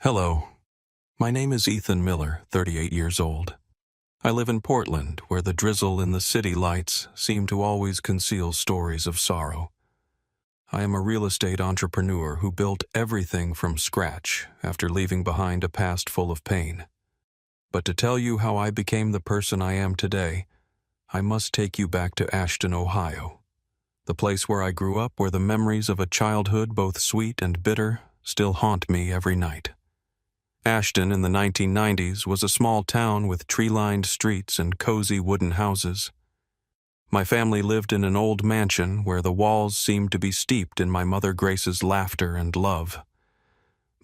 Hello, my name is Ethan Miller, 38 years old. I live in Portland, where the drizzle in the city lights seem to always conceal stories of sorrow. I am a real estate entrepreneur who built everything from scratch after leaving behind a past full of pain. But to tell you how I became the person I am today, I must take you back to Ashton, Ohio, the place where I grew up, where the memories of a childhood both sweet and bitter still haunt me every night. Ashton in the 1990s was a small town with tree-lined streets and cozy wooden houses. My family lived in an old mansion where the walls seemed to be steeped in my mother Grace's laughter and love.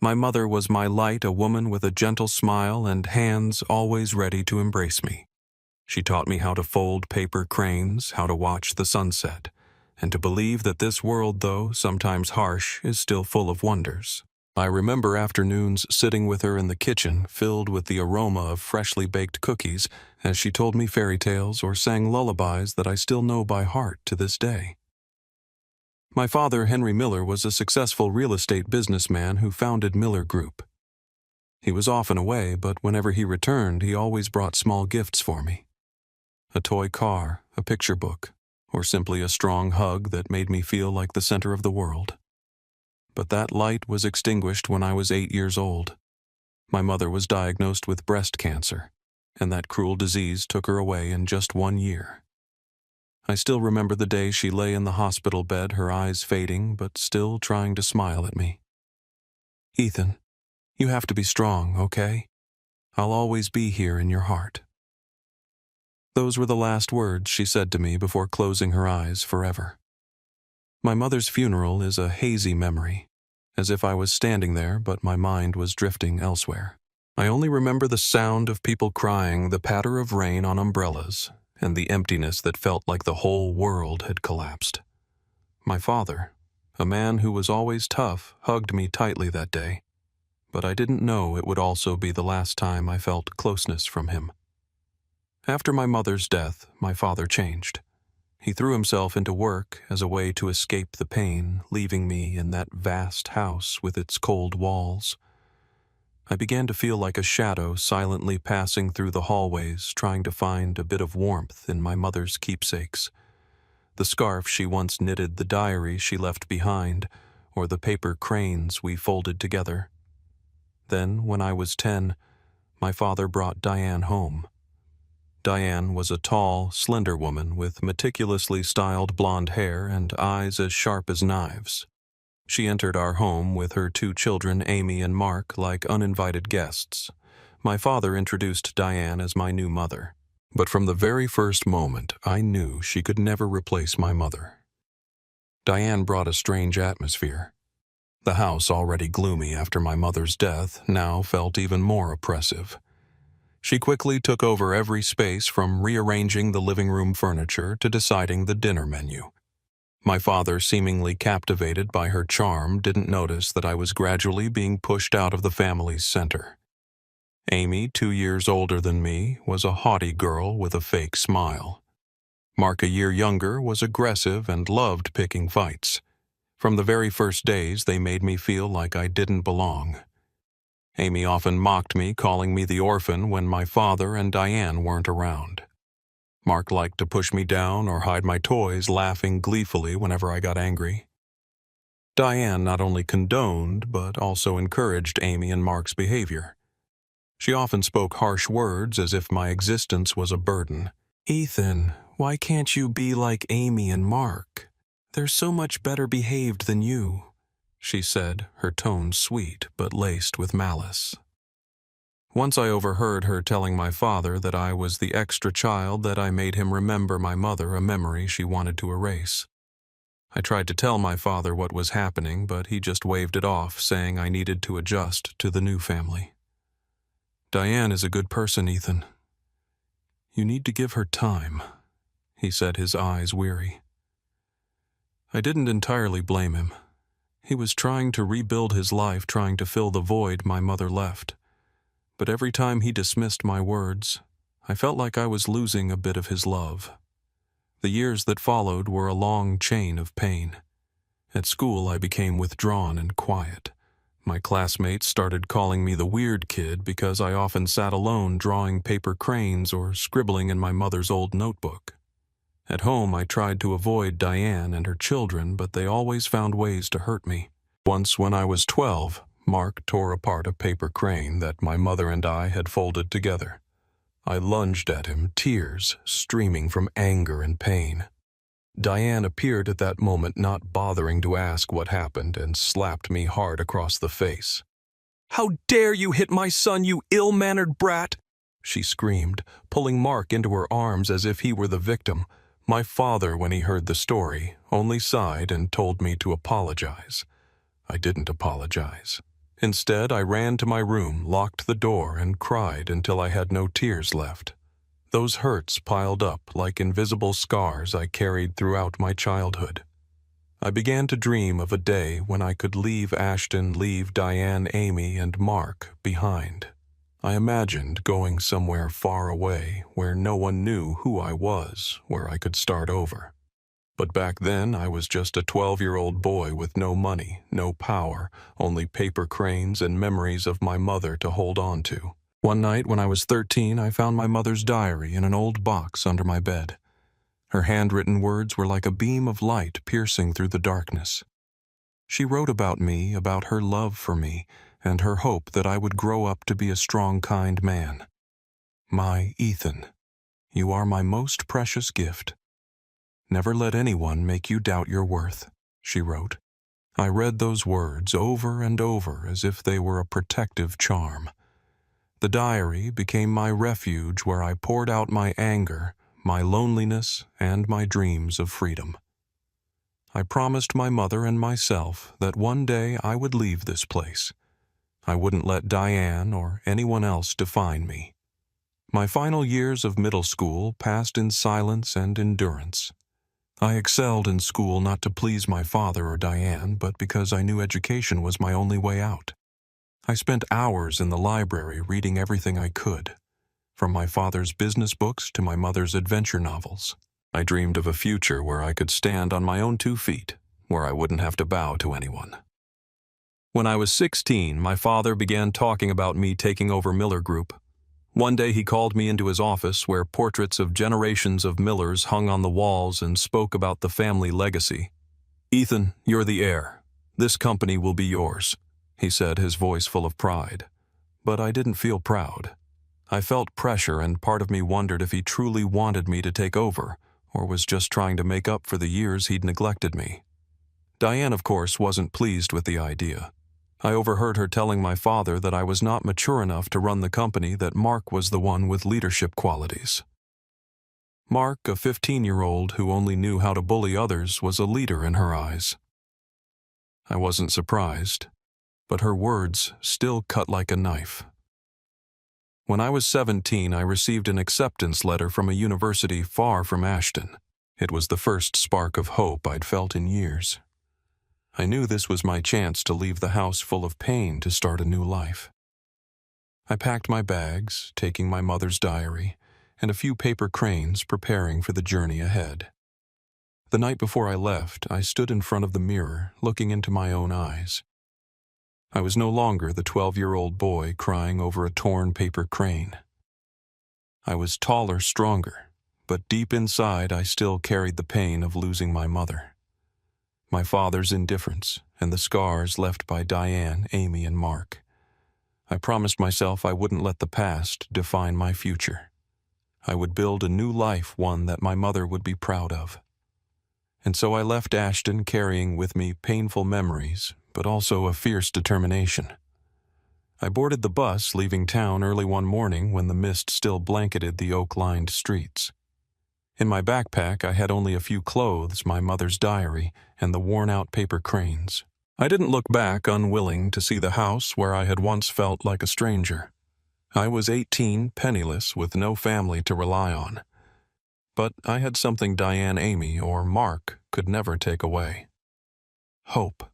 My mother was my light, a woman with a gentle smile and hands always ready to embrace me. She taught me how to fold paper cranes, how to watch the sunset, and to believe that this world, though sometimes harsh, is still full of wonders. I remember afternoons sitting with her in the kitchen, filled with the aroma of freshly baked cookies, as she told me fairy tales or sang lullabies that I still know by heart to this day. My father, Henry Miller, was a successful real estate businessman who founded Miller Group. He was often away, but whenever he returned, he always brought small gifts for me. A toy car, a picture book, or simply a strong hug that made me feel like the center of the world. But that light was extinguished when I was 8 years old. My mother was diagnosed with breast cancer, and that cruel disease took her away in just 1 year. I still remember the day she lay in the hospital bed, her eyes fading, but still trying to smile at me. "Ethan, you have to be strong, okay? I'll always be here in your heart." Those were the last words she said to me before closing her eyes forever. My mother's funeral is a hazy memory, as if I was standing there but my mind was drifting elsewhere. I only remember the sound of people crying, the patter of rain on umbrellas, and the emptiness that felt like the whole world had collapsed. My father, a man who was always tough, hugged me tightly that day, but I didn't know it would also be the last time I felt closeness from him. After my mother's death, my father changed. He threw himself into work as a way to escape the pain, leaving me in that vast house with its cold walls. I began to feel like a shadow silently passing through the hallways, trying to find a bit of warmth in my mother's keepsakes. The scarf she once knitted, the diary she left behind, or the paper cranes we folded together. Then, when I was 10, my father brought Diane home. Diane was a tall, slender woman with meticulously styled blonde hair and eyes as sharp as knives. She entered our home with her 2 children, Amy and Mark, like uninvited guests. My father introduced Diane as my new mother. But from the very first moment, I knew she could never replace my mother. Diane brought a strange atmosphere. The house, already gloomy after my mother's death, now felt even more oppressive. She quickly took over every space, from rearranging the living room furniture to deciding the dinner menu. My father, seemingly captivated by her charm, didn't notice that I was gradually being pushed out of the family's center. Amy, 2 years older than me, was a haughty girl with a fake smile. Mark, a year younger, was aggressive and loved picking fights. From the very first days, they made me feel like I didn't belong. Amy often mocked me, calling me the orphan when my father and Diane weren't around. Mark liked to push me down or hide my toys, laughing gleefully whenever I got angry. Diane not only condoned, but also encouraged Amy and Mark's behavior. She often spoke harsh words as if my existence was a burden. "Ethan, why can't you be like Amy and Mark? They're so much better behaved than you," she said, her tone sweet but laced with malice. Once I overheard her telling my father that I was the extra child that I made him remember my mother, a memory she wanted to erase. I tried to tell my father what was happening, but he just waved it off, saying I needed to adjust to the new family. "Diane is a good person, Ethan. You need to give her time," he said, his eyes weary. I didn't entirely blame him. He was trying to rebuild his life, trying to fill the void my mother left. But every time he dismissed my words, I felt like I was losing a bit of his love. The years that followed were a long chain of pain. At school, I became withdrawn and quiet. My classmates started calling me the weird kid because I often sat alone drawing paper cranes or scribbling in my mother's old notebook. At home, I tried to avoid Diane and her children, but they always found ways to hurt me. Once, when I was 12, Mark tore apart a paper crane that my mother and I had folded together. I lunged at him, tears streaming from anger and pain. Diane appeared at that moment, not bothering to ask what happened, and slapped me hard across the face. "How dare you hit my son, you ill-mannered brat!" she screamed, pulling Mark into her arms as if he were the victim. My father, when he heard the story, only sighed and told me to apologize. I didn't apologize. Instead, I ran to my room, locked the door, and cried until I had no tears left. Those hurts piled up like invisible scars I carried throughout my childhood. I began to dream of a day when I could leave Ashton, leave Diane, Amy, and Mark behind. I imagined going somewhere far away where no one knew who I was, where I could start over. But back then, I was just a 12-year-old boy with no money, no power, only paper cranes and memories of my mother to hold on to. One night when I was 13, I found my mother's diary in an old box under my bed. Her handwritten words were like a beam of light piercing through the darkness. She wrote about me, about her love for me, and her hope that I would grow up to be a strong, kind man. "My Ethan, you are my most precious gift. Never let anyone make you doubt your worth," she wrote. I read those words over and over as if they were a protective charm. The diary became my refuge where I poured out my anger, my loneliness, and my dreams of freedom. I promised my mother and myself that one day I would leave this place. I wouldn't let Diane or anyone else define me. My final years of middle school passed in silence and endurance. I excelled in school not to please my father or Diane, but because I knew education was my only way out. I spent hours in the library reading everything I could, from my father's business books to my mother's adventure novels. I dreamed of a future where I could stand on my own 2 feet, where I wouldn't have to bow to anyone. When I was 16, my father began talking about me taking over Miller Group. One day he called me into his office where portraits of generations of Millers hung on the walls and spoke about the family legacy. "Ethan, you're the heir. This company will be yours," he said, his voice full of pride. But I didn't feel proud. I felt pressure, and part of me wondered if he truly wanted me to take over, or was just trying to make up for the years he'd neglected me. Diane, of course, wasn't pleased with the idea. I overheard her telling my father that I was not mature enough to run the company, that Mark was the one with leadership qualities. Mark, a 15-year-old who only knew how to bully others, was a leader in her eyes. I wasn't surprised, but her words still cut like a knife. When I was 17, I received an acceptance letter from a university far from Ashton. It was the first spark of hope I'd felt in years. I knew this was my chance to leave the house full of pain to start a new life. I packed my bags, taking my mother's diary, and a few paper cranes, preparing for the journey ahead. The night before I left, I stood in front of the mirror, looking into my own eyes. I was no longer the 12-year-old boy crying over a torn paper crane. I was taller, stronger, but deep inside I still carried the pain of losing my mother, my father's indifference, and the scars left by Diane, Amy, and Mark. I promised myself I wouldn't let the past define my future. I would build a new life, one that my mother would be proud of. And so I left Ashton carrying with me painful memories, but also a fierce determination. I boarded the bus, leaving town early one morning when the mist still blanketed the oak-lined streets. In my backpack, I had only a few clothes, my mother's diary, and the worn-out paper cranes. I didn't look back, unwilling to see the house where I had once felt like a stranger. I was 18, penniless, with no family to rely on. But I had something Diane, Amy, or Mark could never take away: hope.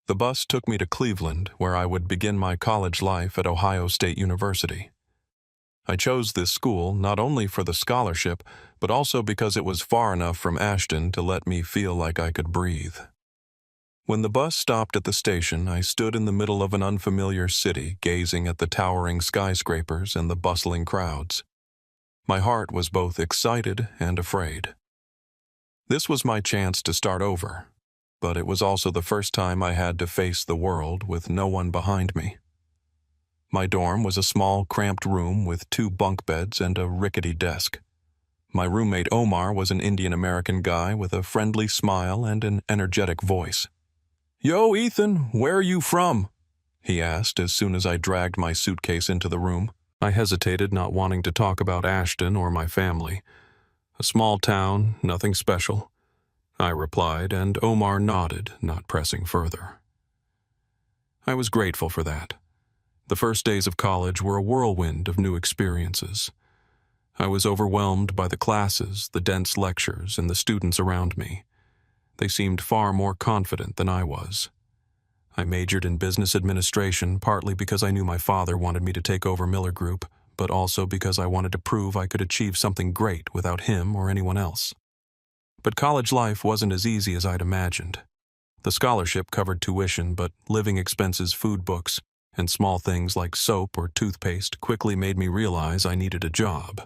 The bus took me to Cleveland, where I would begin my college life at Ohio State University. I chose this school not only for the scholarship, but also because it was far enough from Ashton to let me feel like I could breathe. When the bus stopped at the station, I stood in the middle of an unfamiliar city, gazing at the towering skyscrapers and the bustling crowds. My heart was both excited and afraid. This was my chance to start over, but it was also the first time I had to face the world with no one behind me. My dorm was a small, cramped room with 2 bunk beds and a rickety desk. My roommate Omar was an Indian-American guy with a friendly smile and an energetic voice. "Yo, Ethan, where are you from?" he asked as soon as I dragged my suitcase into the room. I hesitated, not wanting to talk about Ashton or my family. "A small town, nothing special," I replied, and Omar nodded, not pressing further. I was grateful for that. The first days of college were a whirlwind of new experiences. I was overwhelmed by the classes, the dense lectures, and the students around me. They seemed far more confident than I was. I majored in business administration, partly because I knew my father wanted me to take over Miller Group, but also because I wanted to prove I could achieve something great without him or anyone else. But college life wasn't as easy as I'd imagined. The scholarship covered tuition, but living expenses, food, books, and small things like soap or toothpaste quickly made me realize I needed a job.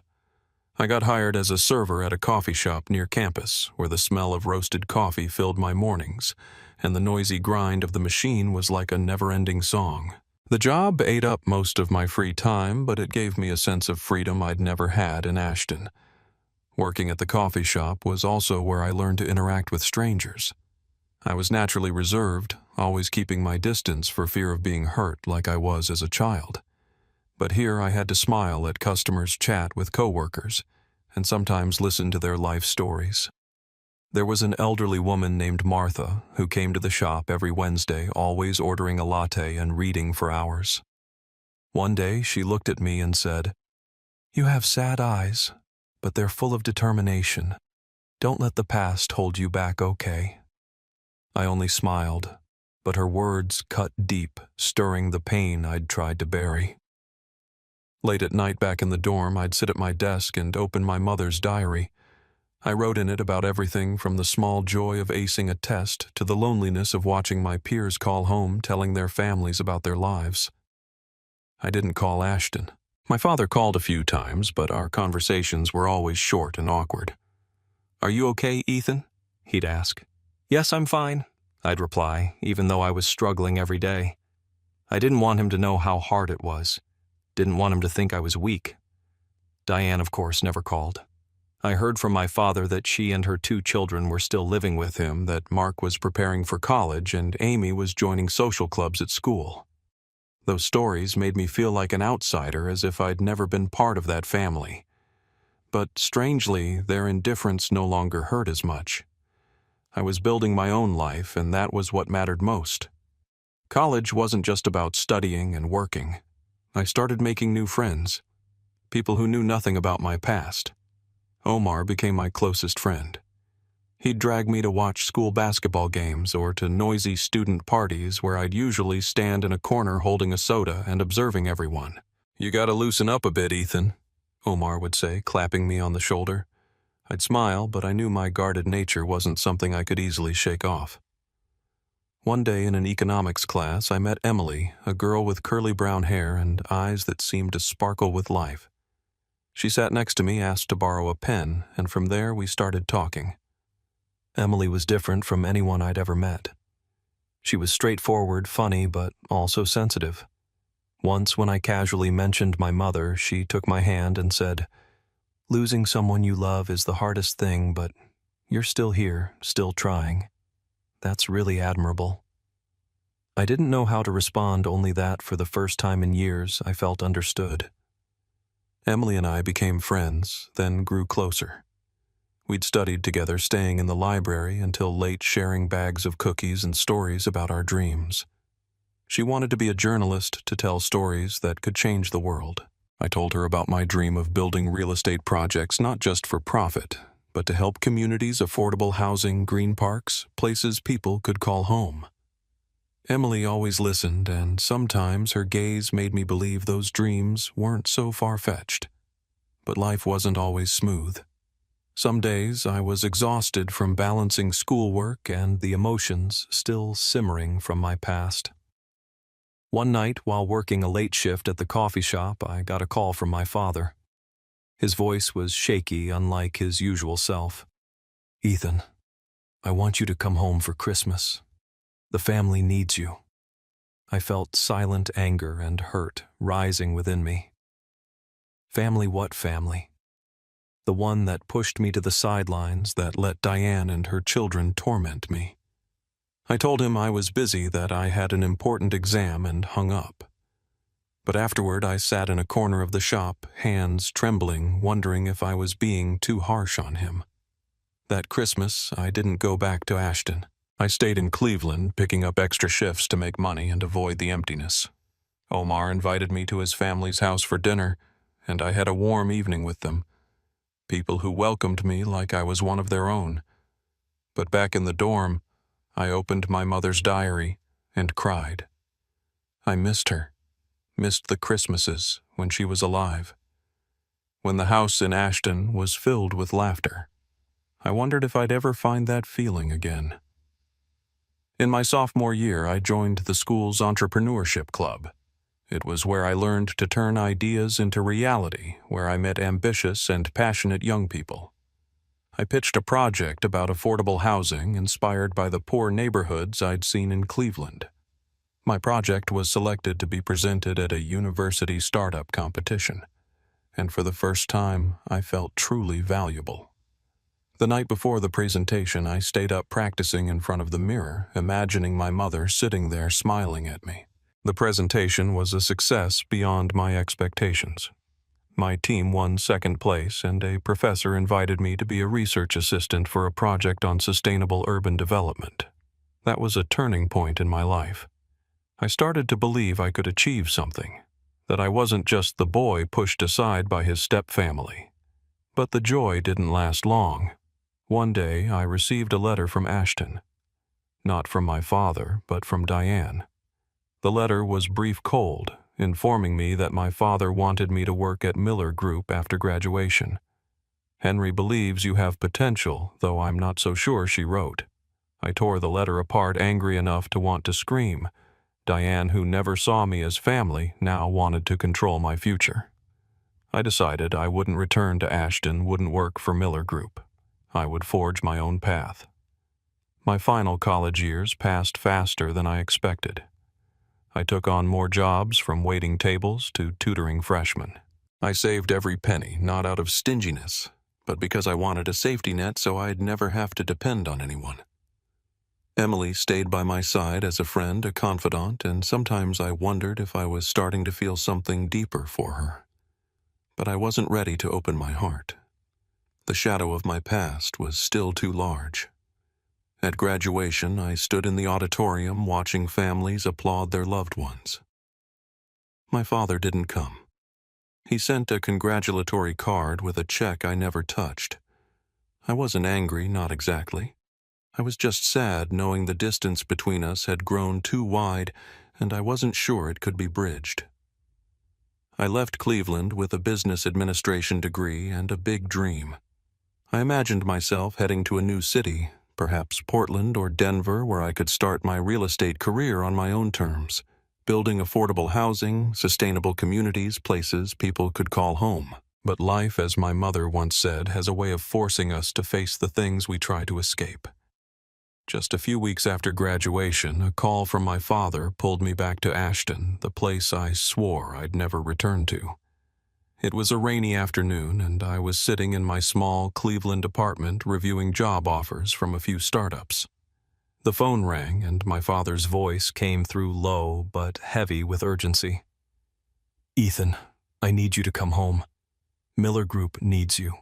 I got hired as a server at a coffee shop near campus, where the smell of roasted coffee filled my mornings, and the noisy grind of the machine was like a never-ending song. The job ate up most of my free time, but it gave me a sense of freedom I'd never had in Ashton. Working at the coffee shop was also where I learned to interact with strangers. I was naturally reserved, always keeping my distance for fear of being hurt like I was as a child. But here I had to smile at customers, chat with coworkers, and sometimes listen to their life stories. There was an elderly woman named Martha who came to the shop every Wednesday, always ordering a latte and reading for hours. One day she looked at me and said, "You have sad eyes, but they're full of determination. Don't let the past hold you back, okay?" I only smiled, but her words cut deep, stirring the pain I'd tried to bury. Late at night back in the dorm, I'd sit at my desk and open my mother's diary. I wrote in it about everything from the small joy of acing a test to the loneliness of watching my peers call home telling their families about their lives. I didn't call Ashton. My father called a few times, but our conversations were always short and awkward. "Are you okay, Ethan?" he'd ask. "Yes, I'm fine," I'd reply, even though I was struggling every day. I didn't want him to know how hard it was. Didn't want him to think I was weak. Diane, of course, never called. I heard from my father that she and her 2 children were still living with him, that Mark was preparing for college, and Amy was joining social clubs at school. Those stories made me feel like an outsider, as if I'd never been part of that family. But strangely, their indifference no longer hurt as much. I was building my own life, and that was what mattered most. College wasn't just about studying and working. I started making new friends, people who knew nothing about my past. Omar became my closest friend. He'd drag me to watch school basketball games or to noisy student parties where I'd usually stand in a corner holding a soda and observing everyone. "You gotta loosen up a bit, Ethan," Omar would say, clapping me on the shoulder. I'd smile, but I knew my guarded nature wasn't something I could easily shake off. One day in an economics class, I met Emily, a girl with curly brown hair and eyes that seemed to sparkle with life. She sat next to me, asked to borrow a pen, and from there we started talking. Emily was different from anyone I'd ever met. She was straightforward, funny, but also sensitive. Once, when I casually mentioned my mother, she took my hand and said, "Losing someone you love is the hardest thing, but you're still here, still trying. That's really admirable." I didn't know how to respond, only that for the first time in years I felt understood. Emily and I became friends, then grew closer. We'd studied together, staying in the library until late, sharing bags of cookies and stories about our dreams. She wanted to be a journalist to tell stories that could change the world. I told her about my dream of building real estate projects not just for profit, but to help communities, affordable housing, green parks, places people could call home. Emily always listened, and sometimes her gaze made me believe those dreams weren't so far-fetched. But life wasn't always smooth. Some days I was exhausted from balancing schoolwork and the emotions still simmering from my past. One night, while working a late shift at the coffee shop, I got a call from my father. His voice was shaky, unlike his usual self. "Ethan, I want you to come home for Christmas. The family needs you." I felt silent anger and hurt rising within me. Family what family? The one that pushed me to the sidelines, that let Diane and her children torment me. I told him I was busy, that I had an important exam, and hung up. But afterward I sat in a corner of the shop, hands trembling, wondering if I was being too harsh on him. That Christmas, I didn't go back to Ashton. I stayed in Cleveland, picking up extra shifts to make money and avoid the emptiness. Omar invited me to his family's house for dinner, and I had a warm evening with them. People who welcomed me like I was one of their own. But back in the dorm, I opened my mother's diary and cried. I missed her, missed the Christmases when she was alive, when the house in Ashton was filled with laughter. I wondered if I'd ever find that feeling again. In my sophomore year, I joined the school's entrepreneurship club. It was where I learned to turn ideas into reality, where I met ambitious and passionate young people. I pitched a project about affordable housing inspired by the poor neighborhoods I'd seen in Cleveland. My project was selected to be presented at a university startup competition, and for the first time, I felt truly valuable. The night before the presentation, I stayed up practicing in front of the mirror, imagining my mother sitting there smiling at me. The presentation was a success beyond my expectations. My team won second place, and a professor invited me to be a research assistant for a project on sustainable urban development. That was a turning point in my life. I started to believe I could achieve something, that I wasn't just the boy pushed aside by his stepfamily. But the joy didn't last long. One day, I received a letter from Ashton. Not from my father, but from Diane. The letter was brief cold, informing me that my father wanted me to work at Miller Group after graduation. "Henry believes you have potential, though I'm not so sure," she wrote. I tore the letter apart, angry enough to want to scream. Diane, who never saw me as family, now wanted to control my future. I decided I wouldn't return to Ashton, wouldn't work for Miller Group. I would forge my own path. My final college years passed faster than I expected. I took on more jobs, from waiting tables to tutoring freshmen. I saved every penny, not out of stinginess, but because I wanted a safety net so I'd never have to depend on anyone. Emily stayed by my side as a friend, a confidant, and sometimes I wondered if I was starting to feel something deeper for her. But I wasn't ready to open my heart. The shadow of my past was still too large. At graduation, I stood in the auditorium watching families applaud their loved ones. My father didn't come. He sent a congratulatory card with a check I never touched. I wasn't angry, not exactly. I was just sad, knowing the distance between us had grown too wide, and I wasn't sure it could be bridged. I left Cleveland with a business administration degree and a big dream. I imagined myself heading to a new city, perhaps Portland or Denver, where I could start my real estate career on my own terms, building affordable housing, sustainable communities, places people could call home. But life, as my mother once said, has a way of forcing us to face the things we try to escape. Just a few weeks after graduation, a call from my father pulled me back to Ashton, the place I swore I'd never return to. It was a rainy afternoon, and I was sitting in my small Cleveland apartment reviewing job offers from a few startups. The phone rang, and my father's voice came through low but heavy with urgency. "Ethan, I need you to come home. Miller Group needs you."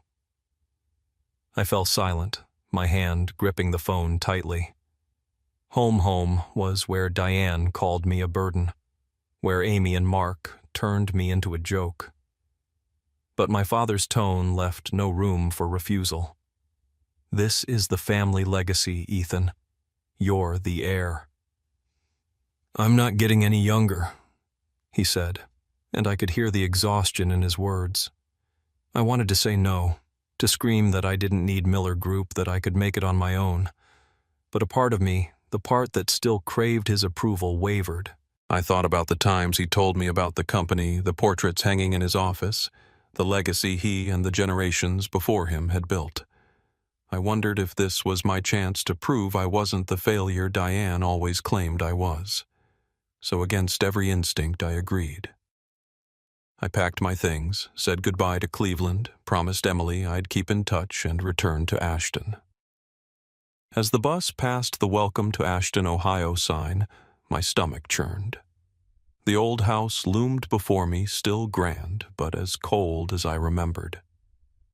I fell silent, my hand gripping the phone tightly. Home was where Diane called me a burden, where Amy and Mark turned me into a joke. But my father's tone left no room for refusal. "This is the family legacy, Ethan. You're the heir." "I'm not getting any younger," he said, and I could hear the exhaustion in his words. I wanted to say no, to scream that I didn't need Miller Group, that I could make it on my own. But a part of me, the part that still craved his approval, wavered. I thought about the times he told me about the company, the portraits hanging in his office, the legacy he and the generations before him had built. I wondered if this was my chance to prove I wasn't the failure Diane always claimed I was. So against every instinct, I agreed. I packed my things, said goodbye to Cleveland, promised Emily I'd keep in touch, and returned to Ashton. As the bus passed the Welcome to Ashton, Ohio sign, my stomach churned. The old house loomed before me, still grand, but as cold as I remembered.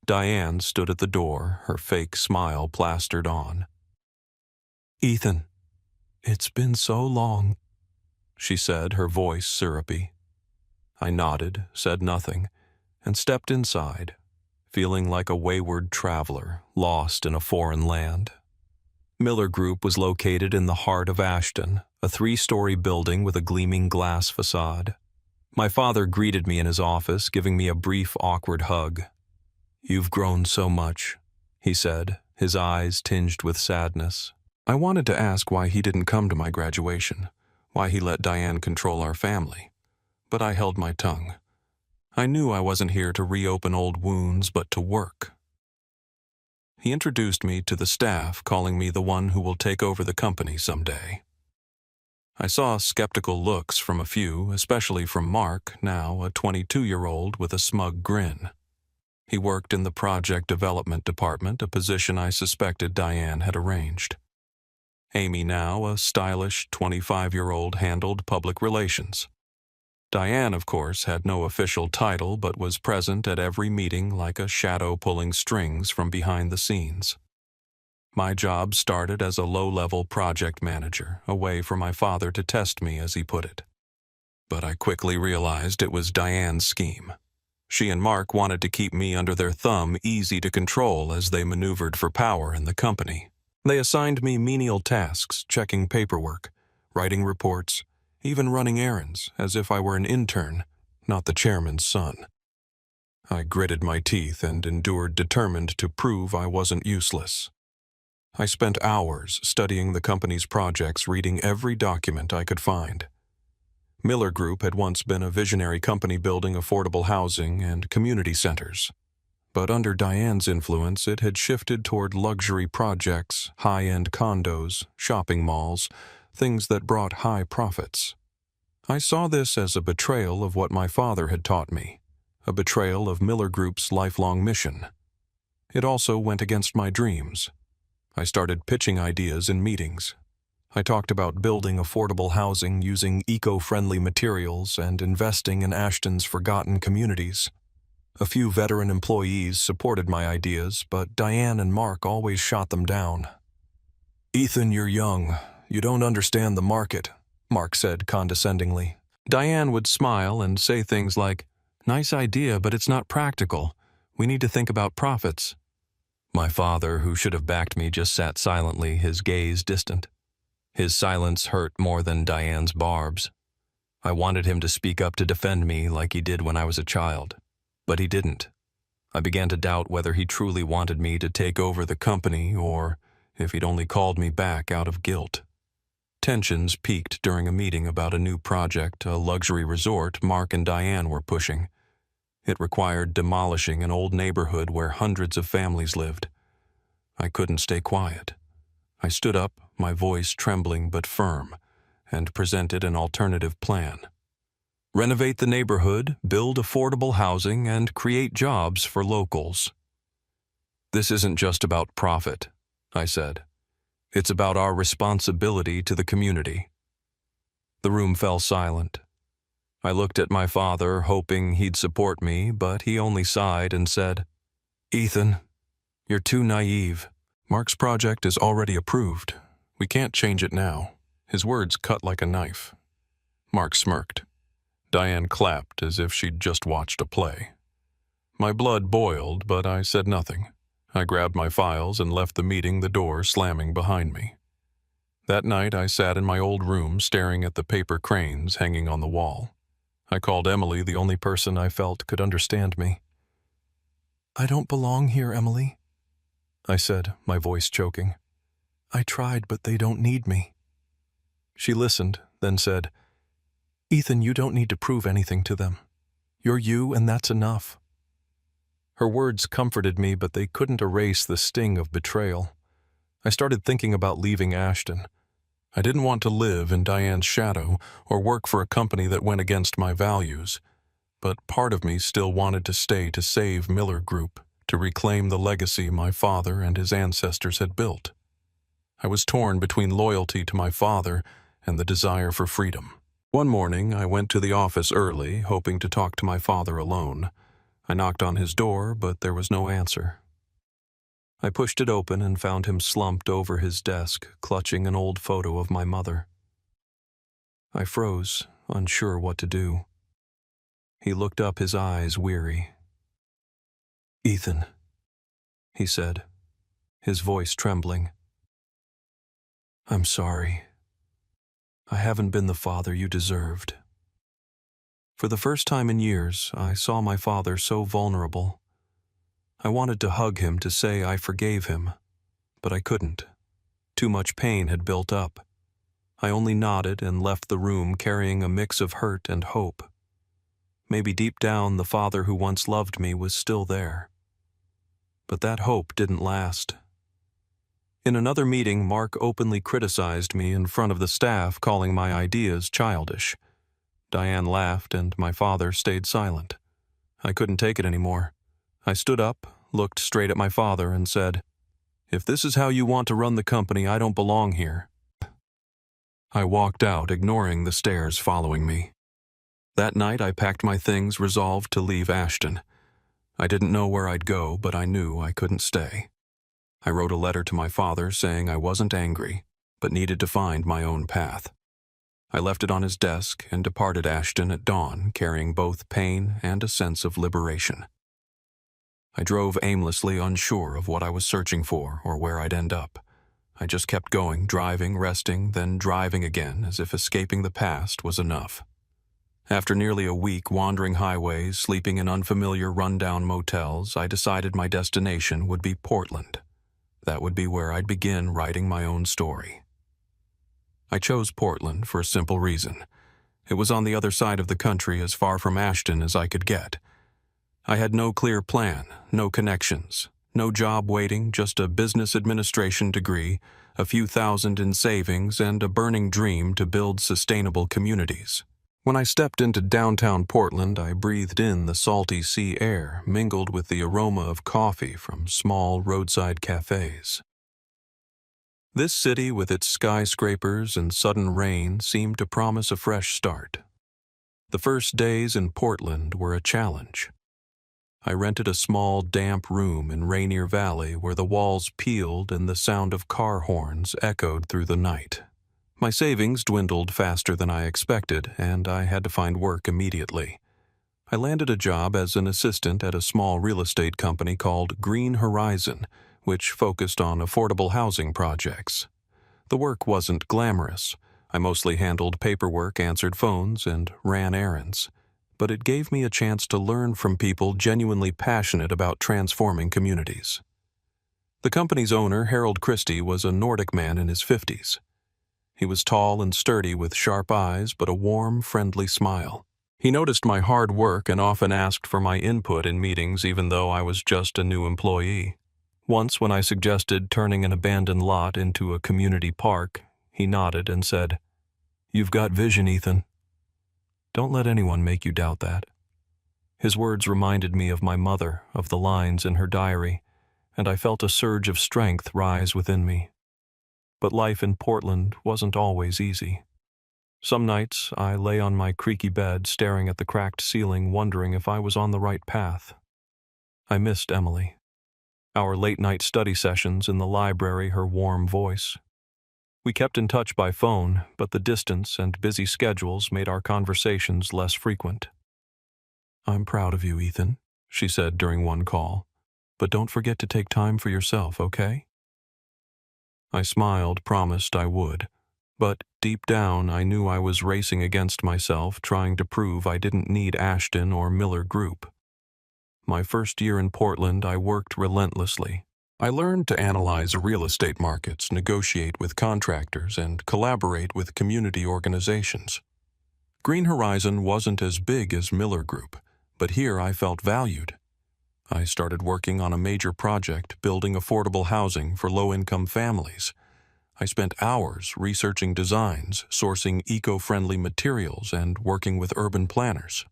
Diane stood at the door, her fake smile plastered on. "Ethan, it's been so long," she said, her voice syrupy. I nodded, said nothing, and stepped inside, feeling like a wayward traveler lost in a foreign land. Miller Group was located in the heart of Ashton, a 3-story building with a gleaming glass facade. My father greeted me in his office, giving me a brief, awkward hug. "You've grown so much," he said, his eyes tinged with sadness. I wanted to ask why he didn't come to my graduation, why he let Diane control our family. But I held my tongue. I knew I wasn't here to reopen old wounds, but to work. He introduced me to the staff, calling me the one who will take over the company someday. I saw skeptical looks from a few, especially from Mark, now a 22-year-old with a smug grin. He worked in the project development department, a position I suspected Diane had arranged. Amy, now a stylish 25-year-old, handled public relations. Diane, of course, had no official title but was present at every meeting like a shadow pulling strings from behind the scenes. My job started as a low-level project manager, a way for my father to test me, as he put it. But I quickly realized it was Diane's scheme. She and Mark wanted to keep me under their thumb, easy to control as they maneuvered for power in the company. They assigned me menial tasks, checking paperwork, writing reports, even running errands, as if I were an intern, not the chairman's son. I gritted my teeth and endured, determined to prove I wasn't useless. I spent hours studying the company's projects, reading every document I could find. Miller Group had once been a visionary company building affordable housing and community centers. But under Diane's influence, it had shifted toward luxury projects, high-end condos, shopping malls, things that brought high profits. I saw this as a betrayal of what my father had taught me, a betrayal of Miller Group's lifelong mission. It also went against my dreams. I started pitching ideas in meetings. I talked about building affordable housing using eco-friendly materials and investing in Ashton's forgotten communities. A few veteran employees supported my ideas, but Diane and Mark always shot them down. "Ethan, you're young. You don't understand the market," Mark said condescendingly. Diane would smile and say things like, "Nice idea, but it's not practical. We need to think about profits." My father, who should have backed me, just sat silently, his gaze distant. His silence hurt more than Diane's barbs. I wanted him to speak up to defend me like he did when I was a child. But he didn't. I began to doubt whether he truly wanted me to take over the company or if he'd only called me back out of guilt. Tensions peaked during a meeting about a new project, a luxury resort Mark and Diane were pushing. It required demolishing an old neighborhood where hundreds of families lived. I couldn't stay quiet. I stood up, my voice trembling but firm, and presented an alternative plan. Renovate the neighborhood, build affordable housing, and create jobs for locals. "This isn't just about profit," I said. "It's about our responsibility to the community." The room fell silent. I looked at my father, hoping he'd support me, but he only sighed and said, "Ethan, you're too naive. Mark's project is already approved. We can't change it now." His words cut like a knife. Mark smirked. Diane clapped as if she'd just watched a play. My blood boiled, but I said nothing. I grabbed my files and left the meeting, the door slamming behind me. That night I sat in my old room staring at the paper cranes hanging on the wall. I called Emily, the only person I felt could understand me. I don't belong here, Emily, I said, my voice choking. I tried, but they don't need me. She listened, then said, Ethan, you don't need to prove anything to them. You're you, and that's enough. Her words comforted me, but they couldn't erase the sting of betrayal. I started thinking about leaving Ashton. I didn't want to live in Diane's shadow or work for a company that went against my values, but part of me still wanted to stay to save Miller Group, to reclaim the legacy my father and his ancestors had built. I was torn between loyalty to my father and the desire for freedom. One morning, I went to the office early, hoping to talk to my father alone. I knocked on his door, but there was no answer. I pushed it open and found him slumped over his desk, clutching an old photo of my mother. I froze, unsure what to do. He looked up, his eyes weary. Ethan, he said, his voice trembling. I'm sorry. I haven't been the father you deserved. For the first time in years, I saw my father so vulnerable. I wanted to hug him to say I forgave him, but I couldn't. Too much pain had built up. I only nodded and left the room carrying a mix of hurt and hope. Maybe deep down the father who once loved me was still there. But that hope didn't last. In another meeting, Mark openly criticized me in front of the staff, calling my ideas childish. Diane laughed, and my father stayed silent. I couldn't take it anymore. I stood up, looked straight at my father, and said, If this is how you want to run the company, I don't belong here. I walked out, ignoring the stares following me. That night, I packed my things, resolved to leave Ashton. I didn't know where I'd go, but I knew I couldn't stay. I wrote a letter to my father saying I wasn't angry, but needed to find my own path. I left it on his desk and departed Ashton at dawn, carrying both pain and a sense of liberation. I drove aimlessly, unsure of what I was searching for or where I'd end up. I just kept going, driving, resting, then driving again, as if escaping the past was enough. After nearly a week wandering highways, sleeping in unfamiliar rundown motels, I decided my destination would be Portland. That would be where I'd begin writing my own story. I chose Portland for a simple reason. It was on the other side of the country, as far from Ashton as I could get. I had no clear plan, no connections, no job waiting, just a business administration degree, a few thousand in savings, and a burning dream to build sustainable communities. When I stepped into downtown Portland, I breathed in the salty sea air, mingled with the aroma of coffee from small roadside cafes. This city, with its skyscrapers and sudden rain, seemed to promise a fresh start. The first days in Portland were a challenge. I rented a small, damp room in Rainier Valley where the walls peeled and the sound of car horns echoed through the night. My savings dwindled faster than I expected, and I had to find work immediately. I landed a job as an assistant at a small real estate company called Green Horizon, which focused on affordable housing projects. The work wasn't glamorous. I mostly handled paperwork, answered phones, and ran errands. But it gave me a chance to learn from people genuinely passionate about transforming communities. The company's owner, Harold Christie, was a Nordic man in his 50s. He was tall and sturdy with sharp eyes but a warm, friendly smile. He noticed my hard work and often asked for my input in meetings even though I was just a new employee. Once when I suggested turning an abandoned lot into a community park, he nodded and said, "You've got vision, Ethan. Don't let anyone make you doubt that." His words reminded me of my mother, of the lines in her diary, and I felt a surge of strength rise within me. But life in Portland wasn't always easy. Some nights I lay on my creaky bed staring at the cracked ceiling, wondering if I was on the right path. I missed Emily. Our late-night study sessions in the library, her warm voice. We kept in touch by phone, but the distance and busy schedules made our conversations less frequent. "I'm proud of you, Ethan," she said during one call, "but don't forget to take time for yourself, okay?" I smiled, promised I would, but deep down I knew I was racing against myself, trying to prove I didn't need Ashton or Miller Group. My first year in Portland, I worked relentlessly. I learned to analyze real estate markets, negotiate with contractors, and collaborate with community organizations. Green Horizon wasn't as big as Miller Group, but here I felt valued. I started working on a major project building affordable housing for low-income families. I spent hours researching designs, sourcing eco-friendly materials, and working with urban planners.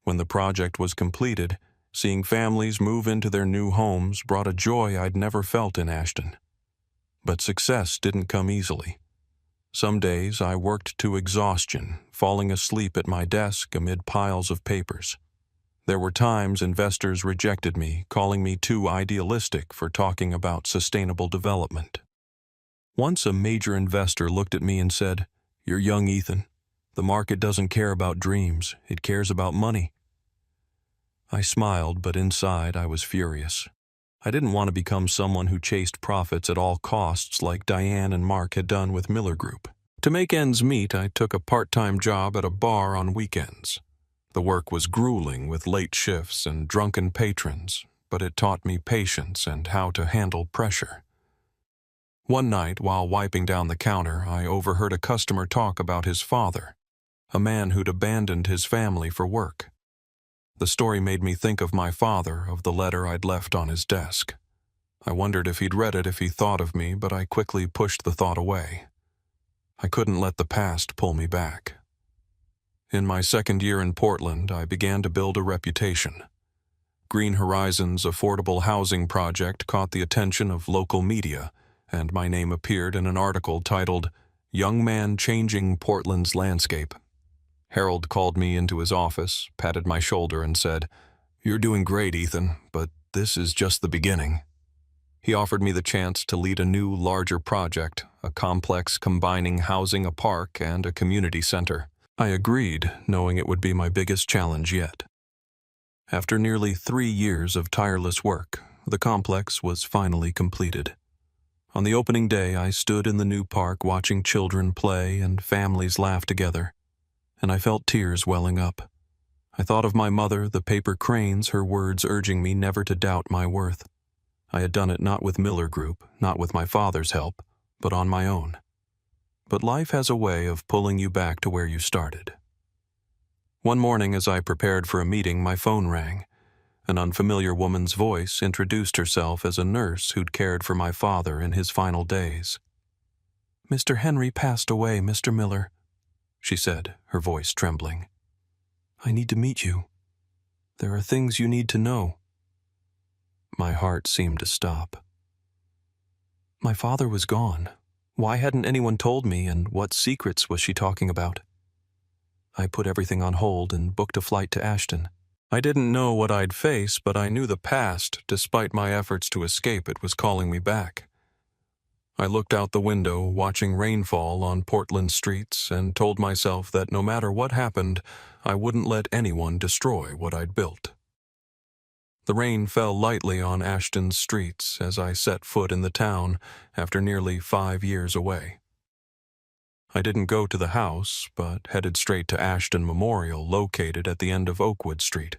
When the project was completed, seeing families move into their new homes brought a joy I'd never felt in Ashton. But success didn't come easily. Some days I worked to exhaustion, falling asleep at my desk amid piles of papers. There were times investors rejected me, calling me too idealistic for talking about sustainable development. Once a major investor looked at me and said, "You're young, Ethan. The market doesn't care about dreams, it cares about money." I smiled, but inside I was furious. I didn't want to become someone who chased profits at all costs like Diane and Mark had done with Miller Group. To make ends meet, I took a part-time job at a bar on weekends. The work was grueling with late shifts and drunken patrons, but it taught me patience and how to handle pressure. One night, while wiping down the counter, I overheard a customer talk about his father, a man who'd abandoned his family for work. The story made me think of my father, of the letter I'd left on his desk. I wondered if he'd read it if he thought of me, but I quickly pushed the thought away. I couldn't let the past pull me back. In my second year in Portland, I began to build a reputation. Green Horizon's affordable housing project caught the attention of local media, and my name appeared in an article titled, "Young Man Changing Portland's Landscape." Harold called me into his office, patted my shoulder, and said, "You're doing great, Ethan, but this is just the beginning." He offered me the chance to lead a new, larger project, a complex combining housing, a park, and a community center. I agreed, knowing it would be my biggest challenge yet. After nearly 3 years of tireless work, the complex was finally completed. On the opening day, I stood in the new park watching children play and families laugh together, and I felt tears welling up. I thought of my mother, the paper cranes, her words urging me never to doubt my worth. I had done it not with Miller Group, not with my father's help, but on my own. But life has a way of pulling you back to where you started. One morning, as I prepared for a meeting, my phone rang. An unfamiliar woman's voice introduced herself as a nurse who'd cared for my father in his final days. "Mr. Henry passed away, Mr. Miller," she said, her voice trembling. "I need to meet you. There are things you need to know." My heart seemed to stop. My father was gone. Why hadn't anyone told me, and what secrets was she talking about? I put everything on hold and booked a flight to Ashton. I didn't know what I'd face, but I knew the past, despite my efforts to escape it, was calling me back. I looked out the window, watching rainfall on Portland streets, and told myself that no matter what happened, I wouldn't let anyone destroy what I'd built. The rain fell lightly on Ashton's streets as I set foot in the town after nearly 5 years away. I didn't go to the house, but headed straight to Ashton Memorial, located at the end of Oakwood Street.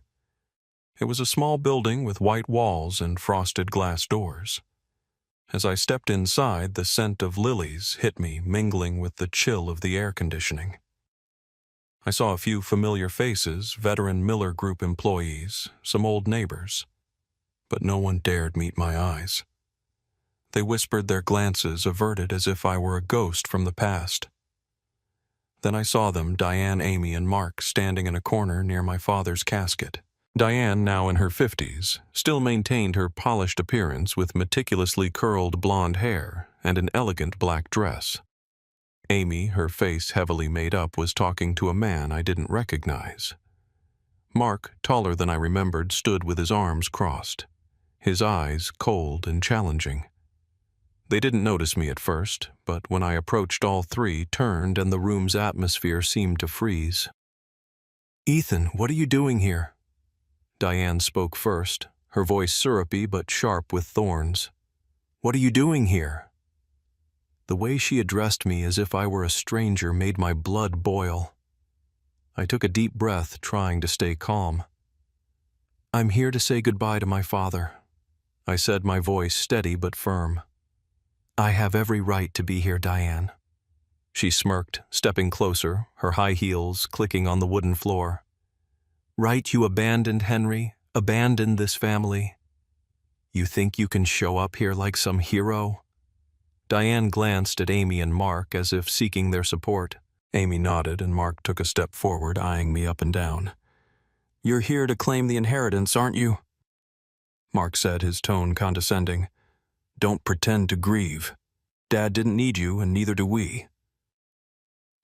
It was a small building with white walls and frosted glass doors. As I stepped inside, the scent of lilies hit me, mingling with the chill of the air conditioning. I saw a few familiar faces, veteran Miller Group employees, some old neighbors. But no one dared meet my eyes. They whispered, their glances averted as if I were a ghost from the past. Then I saw them, Diane, Amy, and Mark, standing in a corner near my father's casket. Diane, now in her 50s, still maintained her polished appearance with meticulously curled blonde hair and an elegant black dress. Amy, her face heavily made up, was talking to a man I didn't recognize. Mark, taller than I remembered, stood with his arms crossed, his eyes cold and challenging. They didn't notice me at first, but when I approached, all three turned and the room's atmosphere seemed to freeze. "Ethan, what are you doing here?" Diane spoke first, her voice syrupy but sharp with thorns. "What are you doing here?" The way she addressed me as if I were a stranger made my blood boil. I took a deep breath, trying to stay calm. I'm here to say goodbye to my father, I said, my voice steady but firm. I have every right to be here, Diane. She smirked, stepping closer, her high heels clicking on the wooden floor. Right, you abandoned Henry, abandoned this family. You think you can show up here like some hero? Diane glanced at Amy and Mark as if seeking their support. Amy nodded and Mark took a step forward, eyeing me up and down. You're here to claim the inheritance, aren't you? Mark said, his tone condescending. Don't pretend to grieve. Dad didn't need you, and neither do we.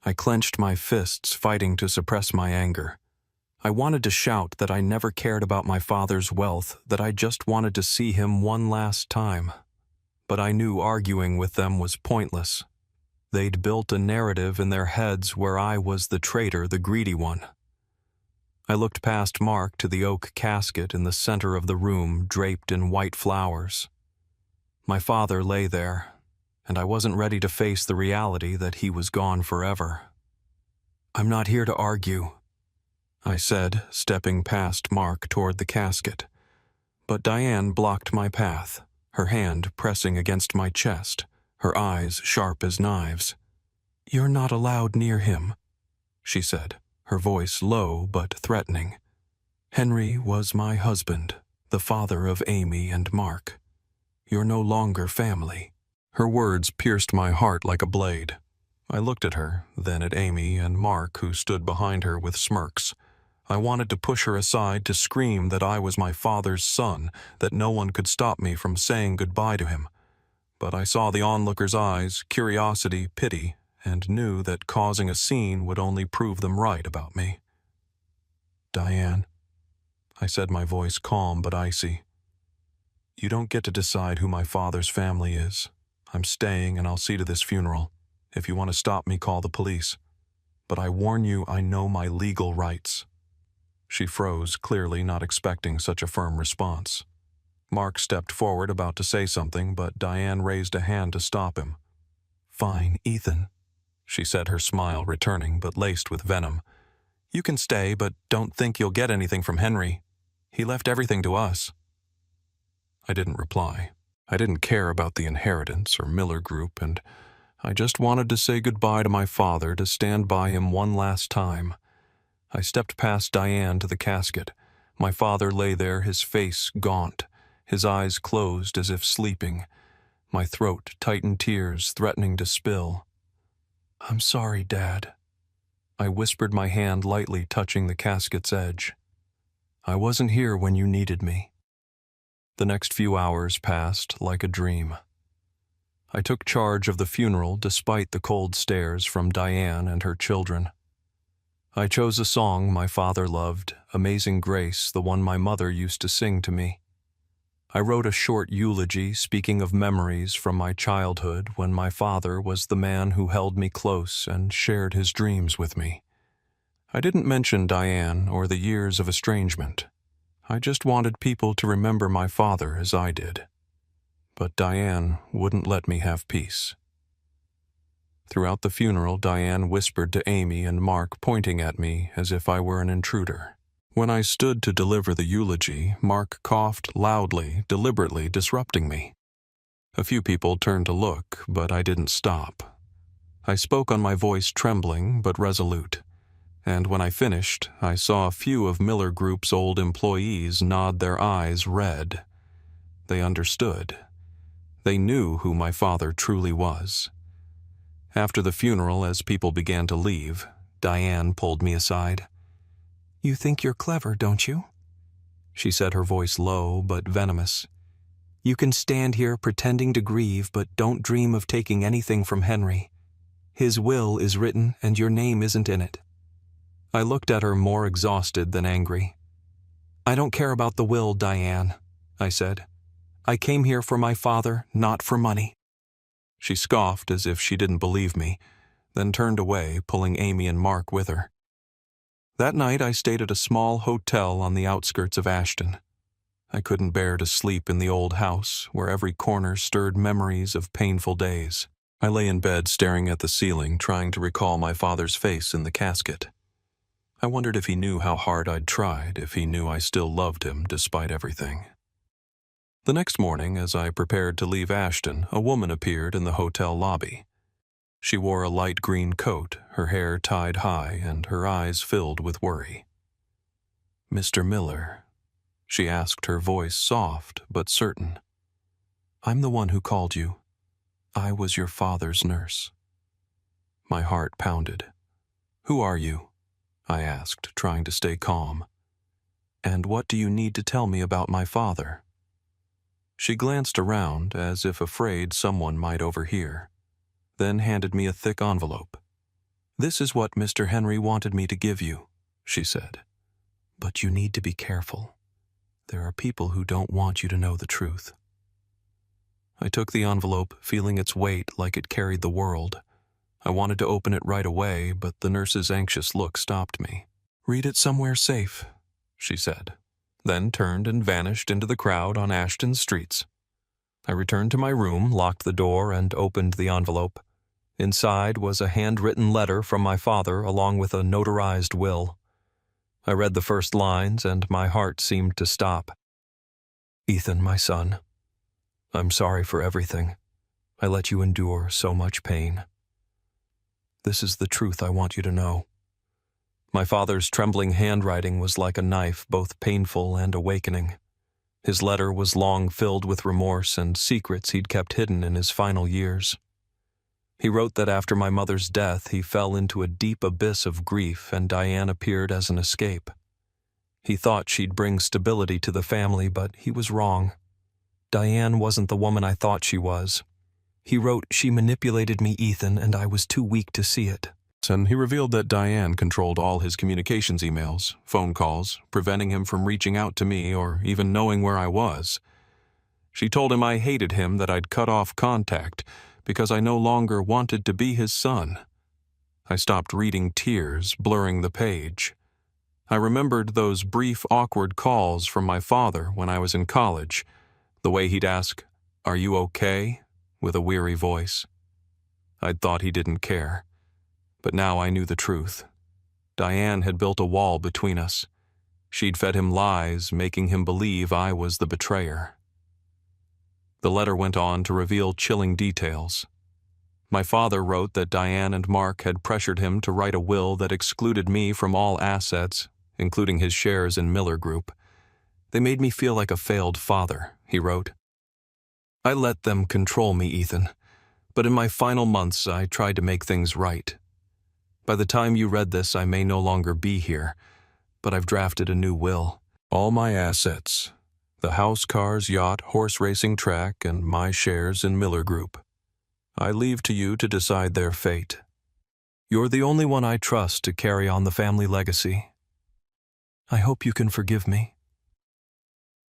I clenched my fists, fighting to suppress my anger. I wanted to shout that I never cared about my father's wealth, that I just wanted to see him one last time. But I knew arguing with them was pointless. They'd built a narrative in their heads where I was the traitor, the greedy one. I looked past Mark to the oak casket in the center of the room, draped in white flowers. My father lay there, and I wasn't ready to face the reality that he was gone forever. I'm not here to argue, I said, stepping past Mark toward the casket. But Diane blocked my path, her hand pressing against my chest, her eyes sharp as knives. You're not allowed near him, she said, her voice low but threatening. Henry was my husband, the father of Amy and Mark. You're no longer family. Her words pierced my heart like a blade. I looked at her, then at Amy and Mark, who stood behind her with smirks. I wanted to push her aside, to scream that I was my father's son, that no one could stop me from saying goodbye to him. But I saw the onlookers' eyes, curiosity, pity, and knew that causing a scene would only prove them right about me. Diane, I said, my voice calm but icy. You don't get to decide who my father's family is. I'm staying and I'll see to this funeral. If you want to stop me, call the police. But I warn you, I know my legal rights. She froze, clearly not expecting such a firm response. Mark stepped forward, about to say something, but Diane raised a hand to stop him. Fine, Ethan, she said, her smile returning, but laced with venom. You can stay, but don't think you'll get anything from Henry. He left everything to us. I didn't reply. I didn't care about the inheritance or Miller Group, and I just wanted to say goodbye to my father, to stand by him one last time. I stepped past Diane to the casket. My father lay there, his face gaunt, his eyes closed as if sleeping. My throat tightened, tears threatening to spill. I'm sorry, Dad. I whispered, my hand lightly touching the casket's edge. I wasn't here when you needed me. The next few hours passed like a dream. I took charge of the funeral despite the cold stares from Diane and her children. I chose a song my father loved, Amazing Grace, the one my mother used to sing to me. I wrote a short eulogy speaking of memories from my childhood when my father was the man who held me close and shared his dreams with me. I didn't mention Diane or the years of estrangement. I just wanted people to remember my father as I did. But Diane wouldn't let me have peace. Throughout the funeral, Diane whispered to Amy and Mark, pointing at me as if I were an intruder. When I stood to deliver the eulogy, Mark coughed loudly, deliberately disrupting me. A few people turned to look, but I didn't stop. I spoke on, my voice trembling but resolute. And when I finished, I saw a few of Miller Group's old employees nod, their eyes red. They understood. They knew who my father truly was. After the funeral, as people began to leave, Diane pulled me aside. You think you're clever, don't you? She said, her voice low but venomous. You can stand here pretending to grieve, but don't dream of taking anything from Henry. His will is written and your name isn't in it. I looked at her, more exhausted than angry. I don't care about the will, Diane, I said. I came here for my father, not for money. She scoffed as if she didn't believe me, then turned away, pulling Amy and Mark with her. That night I stayed at a small hotel on the outskirts of Ashton. I couldn't bear to sleep in the old house, where every corner stirred memories of painful days. I lay in bed staring at the ceiling, trying to recall my father's face in the casket. I wondered if he knew how hard I'd tried, if he knew I still loved him despite everything. The next morning, as I prepared to leave Ashton, a woman appeared in the hotel lobby. She wore a light green coat, her hair tied high, and her eyes filled with worry. "Mr. Miller," she asked, her voice soft but certain. "I'm the one who called you. I was your father's nurse." My heart pounded. "Who are you?" I asked, trying to stay calm. "And what do you need to tell me about my father?" She glanced around as if afraid someone might overhear, then handed me a thick envelope. "This is what Mr. Henry wanted me to give you," she said. "But you need to be careful. There are people who don't want you to know the truth." I took the envelope, feeling its weight like it carried the world. I wanted to open it right away, but the nurse's anxious look stopped me. "Read it somewhere safe," she said, then turned and vanished into the crowd on Ashton's streets. I returned to my room, locked the door, and opened the envelope. Inside was a handwritten letter from my father along with a notarized will. I read the first lines, and my heart seemed to stop. "Ethan, my son, I'm sorry for everything. I let you endure so much pain. This is the truth I want you to know." My father's trembling handwriting was like a knife, both painful and awakening. His letter was long filled with remorse and secrets he'd kept hidden in his final years. He wrote that after my mother's death, he fell into a deep abyss of grief and Diane appeared as an escape. He thought she'd bring stability to the family, but he was wrong. Diane wasn't the woman I thought she was. He wrote, "She manipulated me, Ethan, and I was too weak to see it." And he revealed that Diane controlled all his communications emails, phone calls, preventing him from reaching out to me or even knowing where I was. She told him I hated him, that I'd cut off contact because I no longer wanted to be his son. I stopped reading, tears blurring the page. I remembered those brief, awkward calls from my father when I was in college, the way he'd ask, "Are you okay?" with a weary voice. I'd thought he didn't care. But now I knew the truth. Diane had built a wall between us. She'd fed him lies, making him believe I was the betrayer. The letter went on to reveal chilling details. My father wrote that Diane and Mark had pressured him to write a will that excluded me from all assets, including his shares in Miller Group. "They made me feel like a failed father," he wrote. "I let them control me, Ethan, but in my final months I tried to make things right. By the time you read this, I may no longer be here, but I've drafted a new will. All my assets, the house, cars, yacht, horse racing track, and my shares in Miller Group. I leave to you to decide their fate. You're the only one I trust to carry on the family legacy. I hope you can forgive me."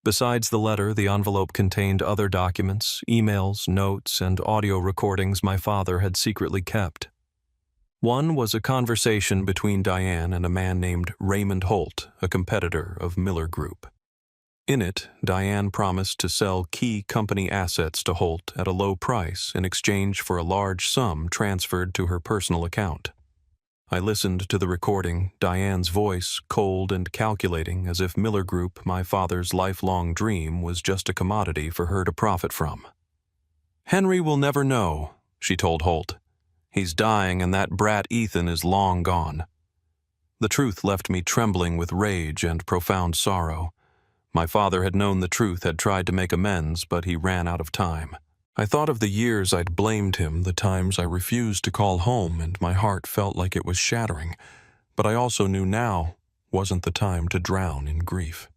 Besides the letter, the envelope contained other documents, emails, notes, and audio recordings my father had secretly kept. One was a conversation between Diane and a man named Raymond Holt, a competitor of Miller Group. In it, Diane promised to sell key company assets to Holt at a low price in exchange for a large sum transferred to her personal account. I listened to the recording, Diane's voice cold and calculating, as if Miller Group, my father's lifelong dream, was just a commodity for her to profit from. "Henry will never know," she told Holt. "He's dying and that brat Ethan is long gone." The truth left me trembling with rage and profound sorrow. My father had known the truth, had tried to make amends, but he ran out of time. I thought of the years I'd blamed him, the times I refused to call home, and my heart felt like it was shattering. But I also knew now wasn't the time to drown in grief.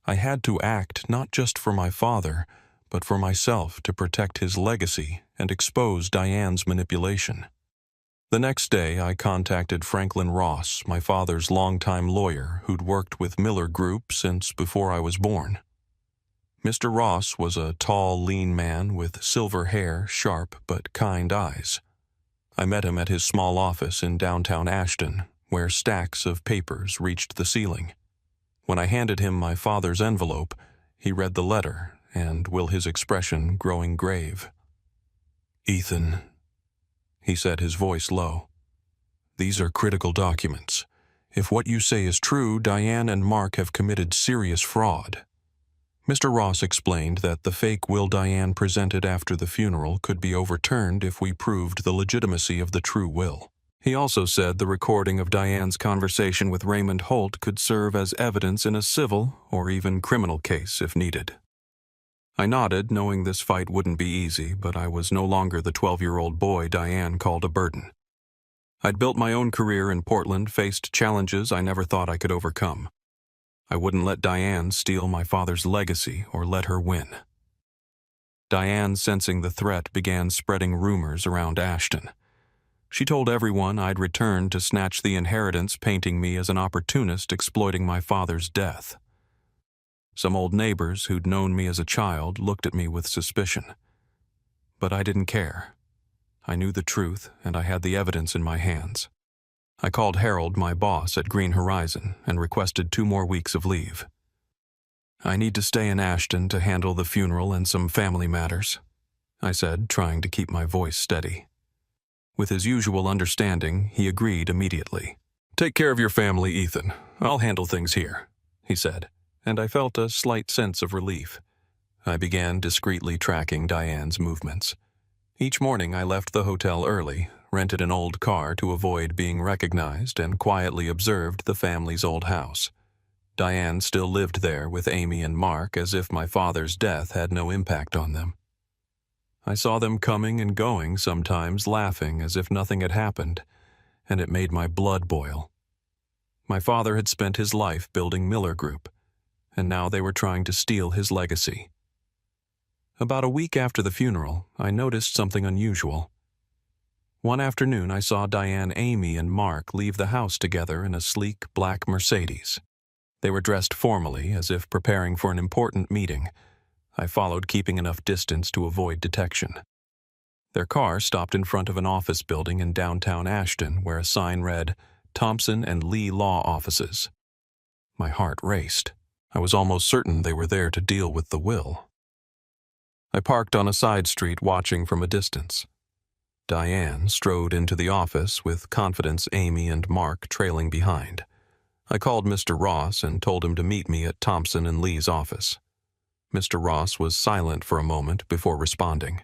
I had to act not just for my father, but for myself, to protect his legacy and expose Diane's manipulation. The next day, I contacted Franklin Ross, my father's longtime lawyer, who'd worked with Miller Group since before I was born. Mr. Ross was a tall, lean man with silver hair, sharp but kind eyes. I met him at his small office in downtown Ashton, where stacks of papers reached the ceiling. When I handed him my father's envelope, he read the letter, and with his expression growing grave. "Ethan," he said, his voice low, "these are critical documents. If what you say is true, Diane and Mark have committed serious fraud. Mr. Ross explained that the fake will Diane presented after the funeral could be overturned if we proved the legitimacy of the true will. He also said the recording of Diane's conversation with Raymond Holt could serve as evidence in a civil or even criminal case if needed. I nodded, knowing this fight wouldn't be easy, but I was no longer the 12-year-old boy Diane called a burden. I'd built my own career in Portland, faced challenges I never thought I could overcome. I wouldn't let Diane steal my father's legacy or let her win. Diane, sensing the threat, began spreading rumors around Ashton. She told everyone I'd returned to snatch the inheritance, painting me as an opportunist exploiting my father's death. Some old neighbors who'd known me as a child looked at me with suspicion. But I didn't care. I knew the truth, and I had the evidence in my hands. I called Harold, my boss at Green Horizon, and requested 2 more weeks of leave. I need to stay in Ashton to handle the funeral and some family matters, I said, trying to keep my voice steady. With his usual understanding, he agreed immediately. Take care of your family, Ethan. I'll handle things here, he said, and I felt a slight sense of relief. I began discreetly tracking Diane's movements. Each morning I left the hotel early, rented an old car to avoid being recognized, and quietly observed the family's old house. Diane still lived there with Amy and Mark, as if my father's death had no impact on them. I saw them coming and going, sometimes laughing as if nothing had happened, and it made my blood boil. My father had spent his life building Miller Group, and now they were trying to steal his legacy. About a week after the funeral, I noticed something unusual. One afternoon I saw Diane, Amy, and Mark leave the house together in a sleek black Mercedes. They were dressed formally, as if preparing for an important meeting. I followed, keeping enough distance to avoid detection. Their car stopped in front of an office building in downtown Ashton, where a sign read, Thompson and Lee Law Offices. My heart raced. I was almost certain they were there to deal with the will. I parked on a side street, watching from a distance. Diane strode into the office with confidence, Amy and Mark trailing behind. I called Mr. Ross and told him to meet me at Thompson and Lee's office. Mr. Ross was silent for a moment before responding.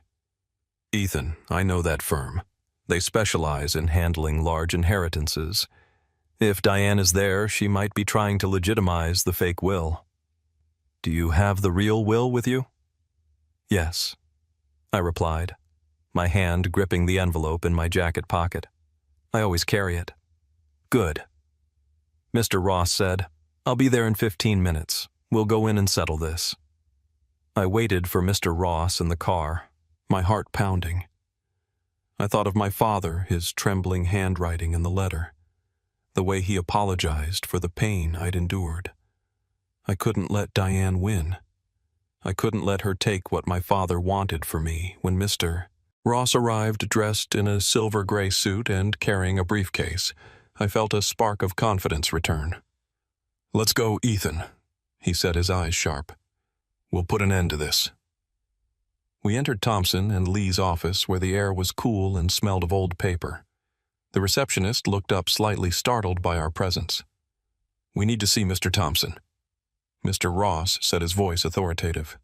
Ethan, I know that firm. They specialize in handling large inheritances. If Diane is there, she might be trying to legitimize the fake will. Do you have the real will with you? Yes, I replied, my hand gripping the envelope in my jacket pocket. I always carry it. Good. Mr. Ross said, I'll be there in 15 minutes. We'll go in and settle this. I waited for Mr. Ross in the car, my heart pounding. I thought of my father, his trembling handwriting in the letter, the way he apologized for the pain I'd endured. I couldn't let Diane win. I couldn't let her take what my father wanted for me when Mr. Ross arrived dressed in a silver-gray suit and carrying a briefcase. I felt a spark of confidence return. Let's go, Ethan, he said, his eyes sharp. We'll put an end to this. We entered Thompson and Lee's office, where the air was cool and smelled of old paper. The receptionist looked up, slightly startled by our presence. We need to see Mr. Thompson. Mr. Ross said, his voice authoritative.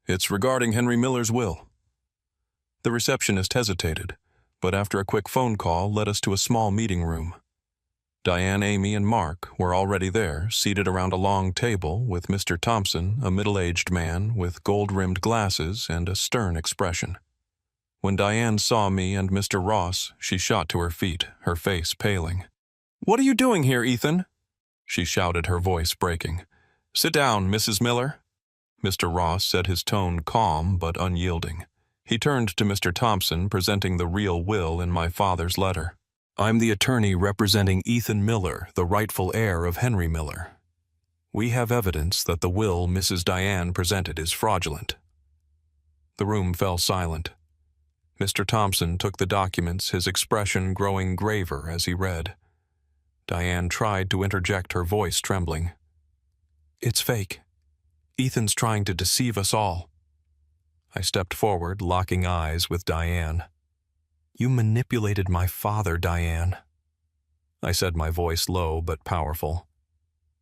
It's regarding Henry Miller's will. The receptionist hesitated, but after a quick phone call led us to a small meeting room. Diane, Amy, and Mark were already there, seated around a long table with Mr. Thompson, a middle-aged man with gold-rimmed glasses and a stern expression. When Diane saw me and Mr. Ross, she shot to her feet, her face paling. What are you doing here, Ethan? She shouted, her voice breaking. Sit down, Mrs. Miller. Mr. Ross said, his tone calm but unyielding. He turned to Mr. Thompson, presenting the real will in my father's letter. I'm the attorney representing Ethan Miller, the rightful heir of Henry Miller. We have evidence that the will Mrs. Diane presented is fraudulent. The room fell silent. Mr. Thompson took the documents, his expression growing graver as he read. Diane tried to interject, her voice trembling. It's fake. Ethan's trying to deceive us all. I stepped forward, locking eyes with Diane. You manipulated my father, Diane. I said, my voice low but powerful.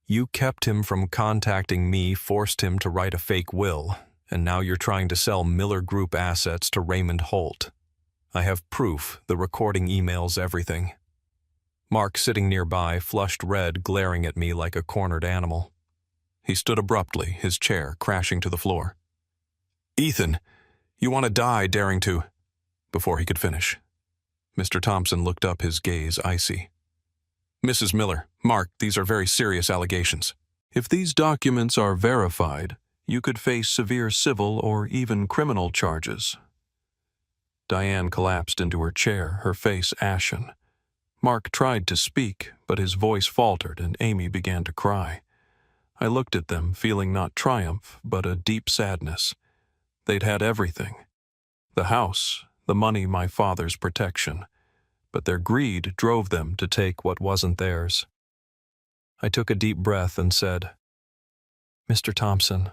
You kept him from contacting me, forced him to write a fake will, and now you're trying to sell Miller Group assets to Raymond Holt. I have proof, the recording emails, everything. Mark, sitting nearby, flushed red, glaring at me like a cornered animal. He stood abruptly, his chair crashing to the floor. Ethan, you want to die daring to... Before he could finish, Mr. Thompson looked up, his gaze icy. Mrs. Miller, Mark, these are very serious allegations. If these documents are verified, you could face severe civil or even criminal charges. Diane collapsed into her chair, her face ashen. Mark tried to speak, but his voice faltered and Amy began to cry. I looked at them, feeling not triumph, but a deep sadness. They'd had everything. The house, the money, my father's protection. But their greed drove them to take what wasn't theirs. I took a deep breath and said, Mr. Thompson,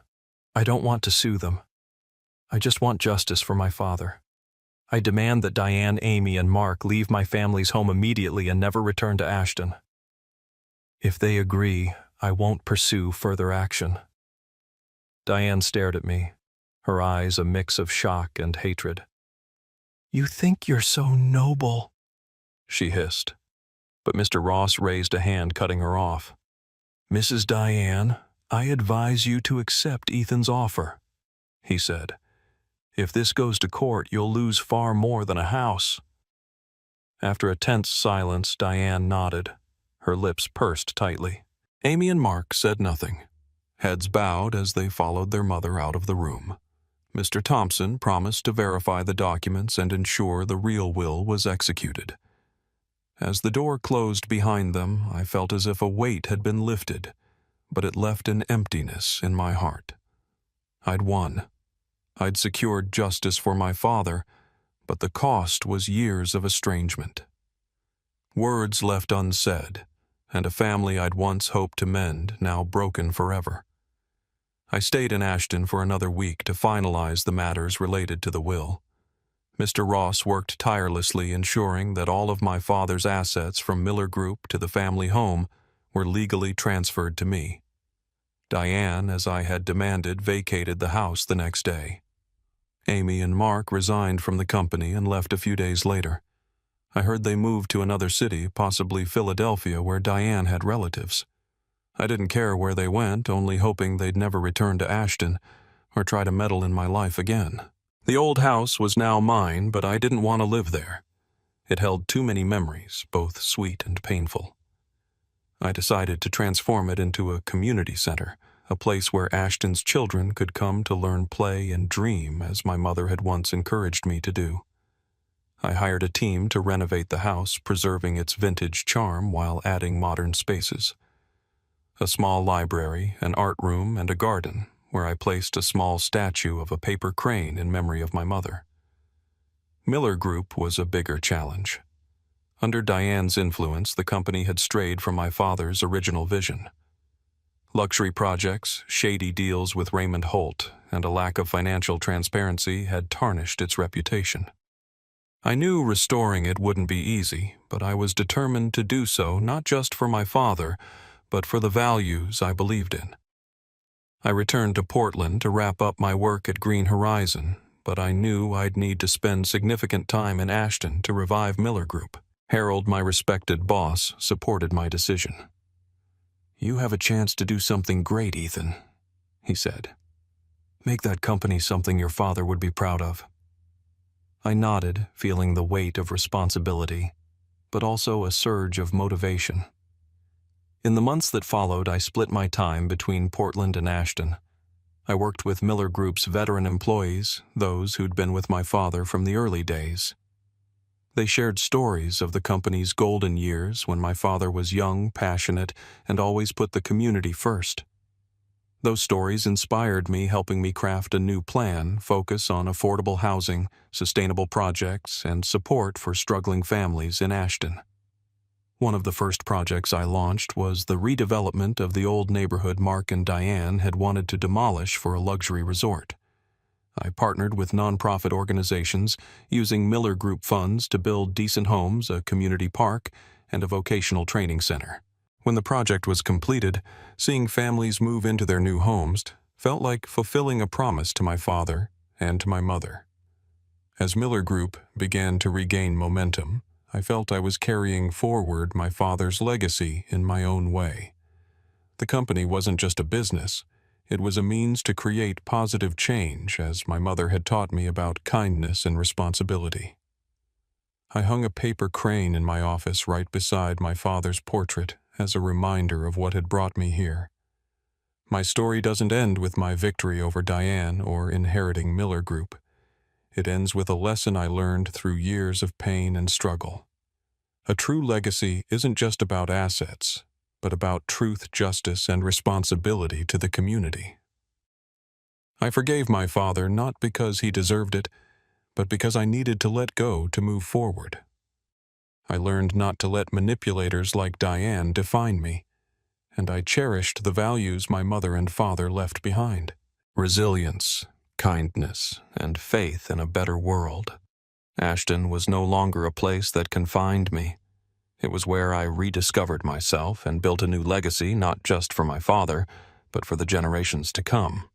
I don't want to sue them. I just want justice for my father. I demand that Diane, Amy, and Mark leave my family's home immediately and never return to Ashton. If they agree, I won't pursue further action. Diane stared at me, her eyes a mix of shock and hatred. You think you're so noble, she hissed. But Mr. Ross raised a hand, cutting her off. Mrs. Diane, I advise you to accept Ethan's offer, he said. If this goes to court, you'll lose far more than a house. After a tense silence, Diane nodded, her lips pursed tightly. Amy and Mark said nothing. Heads bowed as they followed their mother out of the room. Mr. Thompson promised to verify the documents and ensure the real will was executed. As the door closed behind them, I felt as if a weight had been lifted, but it left an emptiness in my heart. I'd won. I'd secured justice for my father, but the cost was years of estrangement. Words left unsaid, and a family I'd once hoped to mend, now broken forever. I stayed in Ashton for another week to finalize the matters related to the will. Mr. Ross worked tirelessly, ensuring that all of my father's assets from Miller Group to the family home were legally transferred to me. Diane, as I had demanded, vacated the house the next day. Amy and Mark resigned from the company and left a few days later. I heard they moved to another city, possibly Philadelphia, where Diane had relatives. I didn't care where they went, only hoping they'd never return to Ashton or try to meddle in my life again. The old house was now mine, but I didn't want to live there. It held too many memories, both sweet and painful. I decided to transform it into a community center, a place where Ashton's children could come to learn, play, and dream as my mother had once encouraged me to do. I hired a team to renovate the house, preserving its vintage charm while adding modern spaces. A small library, an art room, and a garden, where I placed a small statue of a paper crane in memory of my mother. Miller Group was a bigger challenge. Under Diane's influence, the company had strayed from my father's original vision. Luxury projects, shady deals with Raymond Holt, and a lack of financial transparency had tarnished its reputation. I knew restoring it wouldn't be easy, but I was determined to do so not just for my father, but for the values I believed in. I returned to Portland to wrap up my work at Green Horizon, but I knew I'd need to spend significant time in Ashton to revive Miller Group. Harold, my respected boss, supported my decision. You have a chance to do something great, Ethan, he said. Make that company something your father would be proud of. I nodded, feeling the weight of responsibility, but also a surge of motivation. In the months that followed, I split my time between Portland and Ashton. I worked with Miller Group's veteran employees, those who'd been with my father from the early days. They shared stories of the company's golden years when my father was young, passionate, and always put the community first. Those stories inspired me, helping me craft a new plan, focus on affordable housing, sustainable projects, and support for struggling families in Ashton. One of the first projects I launched was the redevelopment of the old neighborhood Mark and Diane had wanted to demolish for a luxury resort. I partnered with nonprofit organizations using Miller Group funds to build decent homes, a community park, and a vocational training center. When the project was completed, seeing families move into their new homes felt like fulfilling a promise to my father and to my mother. As Miller Group began to regain momentum, I felt I was carrying forward my father's legacy in my own way. The company wasn't just a business, it was a means to create positive change, as my mother had taught me about kindness and responsibility. I hung a paper crane in my office right beside my father's portrait as a reminder of what had brought me here. My story doesn't end with my victory over Diane or inheriting Miller Group. It ends with a lesson I learned through years of pain and struggle. A true legacy isn't just about assets, but about truth, justice, and responsibility to the community. I forgave my father not because he deserved it, but because I needed to let go to move forward. I learned not to let manipulators like Diane define me, and I cherished the values my mother and father left behind: resilience, kindness, and faith in a better world. Ashton was no longer a place that confined me. It was where I rediscovered myself and built a new legacy, not just for my father, but for the generations to come.